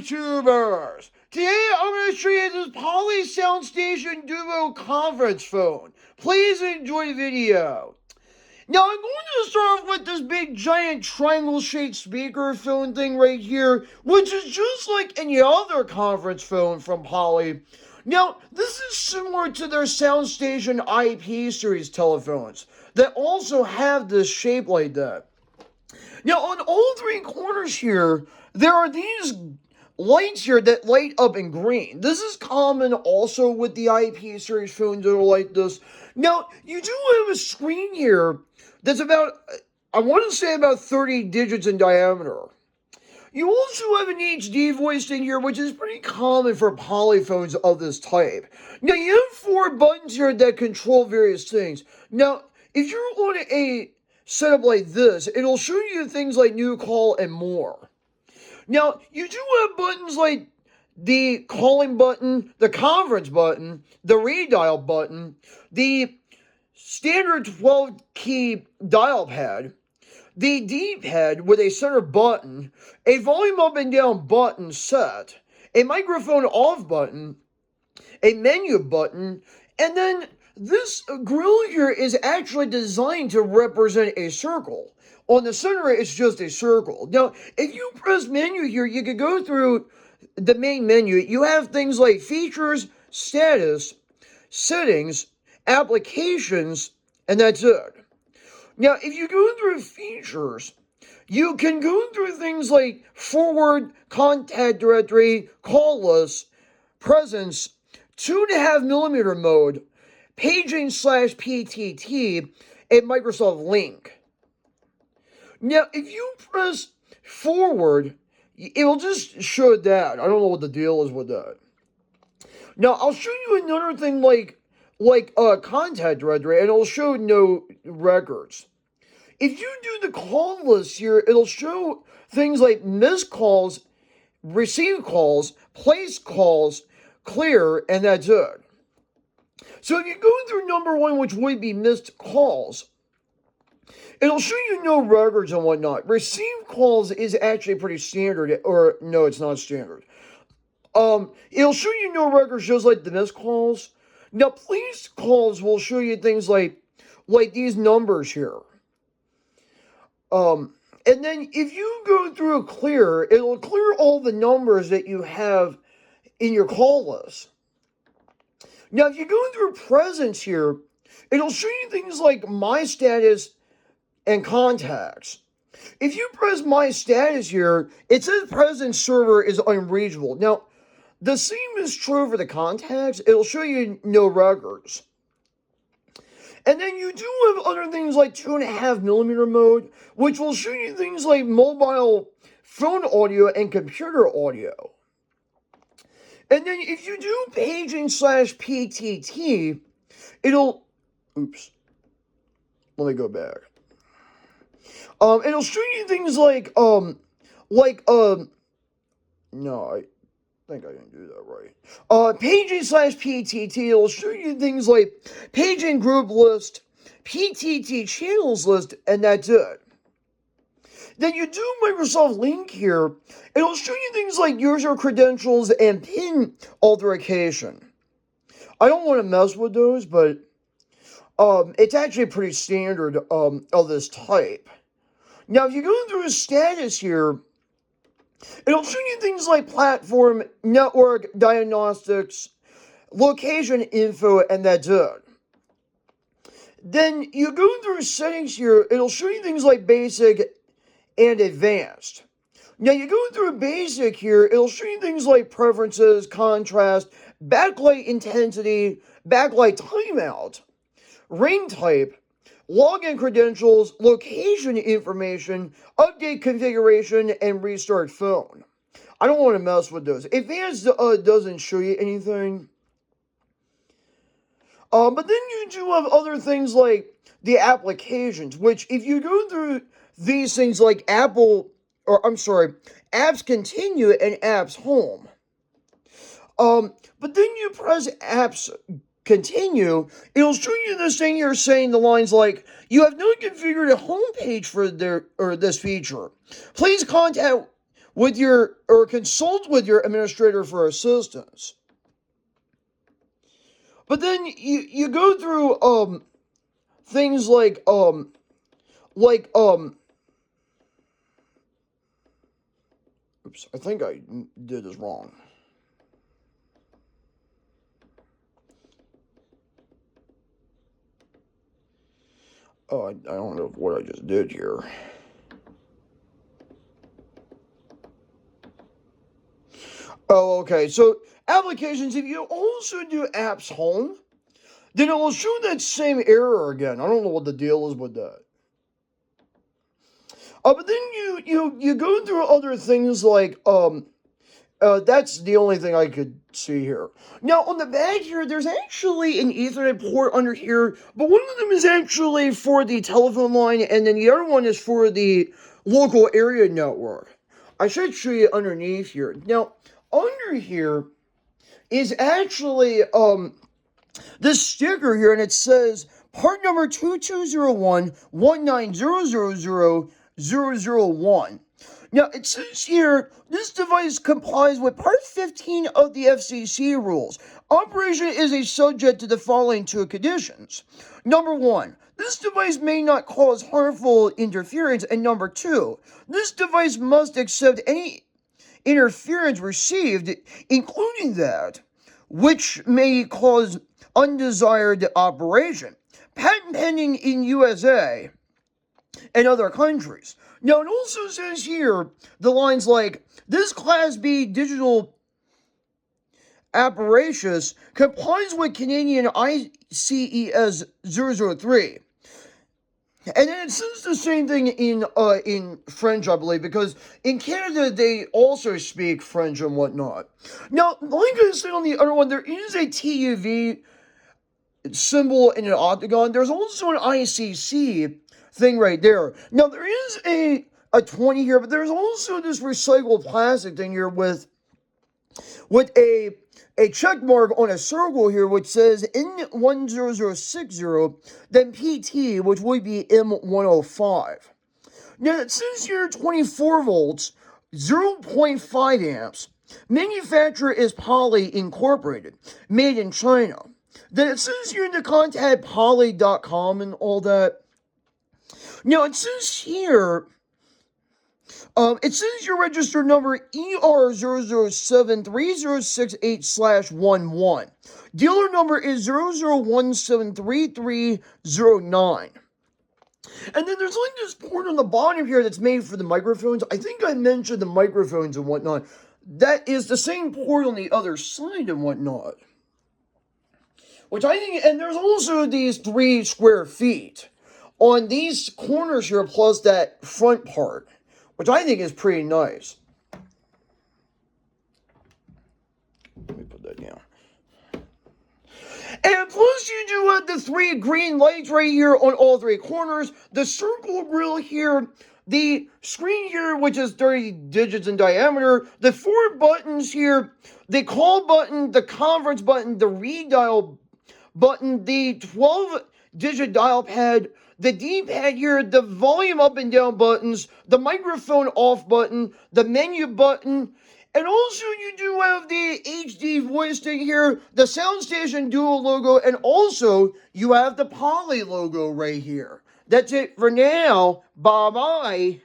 YouTubers! Today I'm going to show you this Poly SoundStation Duo conference phone. Please enjoy the video. Now I'm going to start off with this big giant triangle shaped speaker phone thing right here, which is just like any other conference phone from Poly. Now this is similar to their SoundStation IP series telephones that also have this shape like that. Now, on all three corners here, there are these lights here that light up in green. This is common also with the IP series phones that are like this. Now, you do have a screen here that's about, I want to say about 30 digits in diameter. You also have an HD voice in here, which is pretty common for polyphones of this type. Now, you have 4 buttons here that control various things. Now, if you're on a setup like this, it'll show you things like new call and more. Now, you do have buttons like the calling button, the conference button, the redial button, the standard 12-key dial pad, the D-pad with a center button, a volume up and down button set, a microphone off button, a menu button, and then this grill here is actually designed to represent a circle. On the center, it's just a circle. Now, if you press menu here, you can go through the main menu. You have things like features, status, settings, applications, and that's it. Now, if you go through features, you can go through things like forward, contact directory, call list, presence, 2.5mm mode, paging/PTT, and Microsoft Link. Now, if you press forward, it will just show that. I don't know what the deal is with that. Now, I'll show you another thing like contact directory, and it'll show no records. If you do the call list here, it'll show things like missed calls, received calls, placed calls, clear, and that's it. So if you go through number 1, which would be missed calls, it'll show you no records and whatnot. Received calls is actually pretty standard, or no, it's not standard. It'll show you no records just like the missed calls. Now, placed calls will show you things like these numbers here. And then if you go through a clear, it'll clear all the numbers that you have in your call list. Now, if you go through presence here, it'll show you things like my status and contacts. If you press my status here, it says presence server is unreachable. Now, the same is true for the contacts. It'll show you no records. And then you do have other things like 2.5mm mode, which will show you things like mobile phone audio and computer audio. And then if you do paging/PTT, it'll, oops, let me go back. It'll show you things like, no, I think I didn't do that right. Paging/PTT, it'll show you things like paging group list, PTT channels list, and that's it. Then you do Microsoft Link here. It'll show you things like user credentials and PIN authentication. I don't want to mess with those, but it's actually pretty standard of this type. Now, if you go through a status here, it'll show you things like platform, network, diagnostics, location info, and that's it. Then you go through settings here, it'll show you things like basic and advanced. Now, you go through basic here, it'll show you things like preferences, contrast, backlight intensity, backlight timeout, ring type, login credentials, location information, update configuration, and restart phone. I don't want to mess with those. Advanced doesn't show you anything. But then you do have other things like the applications, which if you go through these things like apps continue and apps home. But then you press apps continue, it'll show you this thing here saying the lines like, you have not configured a home page for this feature. Please contact with your, or consult with your administrator for assistance. But then you go through, things like, oops, I think I did this wrong. Oh, I don't know what I just did here. Oh, okay. So applications, if you also do apps home, then it will show that same error again. I don't know what the deal is with that. But then you go through other things like that's the only thing I could see here. Now on the back here, there's actually an Ethernet port under here, but one of them is actually for the telephone line, and then the other one is for the local area network. I should show you underneath here. Now under here is actually this sticker here, and it says part number 2201-19000-001. Now, it says here, this device complies with Part 15 of the FCC rules. Operation is a subject to the following two conditions. Number one, this device may not cause harmful interference. And number two, this device must accept any interference received, including that which may cause undesired operation. Patent pending in USA and other countries. Now, it also says here the lines like, this Class B digital apparatus complies with Canadian ICES 003. And then it says the same thing in French, I believe, because in Canada they also speak French and whatnot. Now, like I said on the other one, there is a TUV symbol in an octagon. There's also an ICC thing right there. Now, there is a 20 here, but there's also this recycled plastic thing here with a check mark on a circle here which says N10060, then PT, which would be M105. Now, it says here 24 volts, 0.5 amps. Manufacturer is Poly Incorporated, made in China. Then it says here to contact poly.com and all that. Now, it says here, it says your registered number ER00730668/11. Dealer number is 00173309. And then there's like this port on the bottom here that's made for the microphones. I think I mentioned the microphones and whatnot. That is the same port on the other side and whatnot. Which I think, and there's also these 3 square feet on these corners here, plus that front part, which I think is pretty nice. Let me put that down. And plus you do have the 3 green lights right here on all 3 corners, the circle grill here, the screen here, which is 30 digits in diameter, the 4 buttons here, the call button, the conference button, the redial button, the 12-digit dial pad, the D-pad here, the volume up and down buttons, the microphone off button, the menu button, and also you do have the HD voice thing here, the SoundStation Duo logo, and also you have the Poly logo right here. That's it for now. Bye-bye.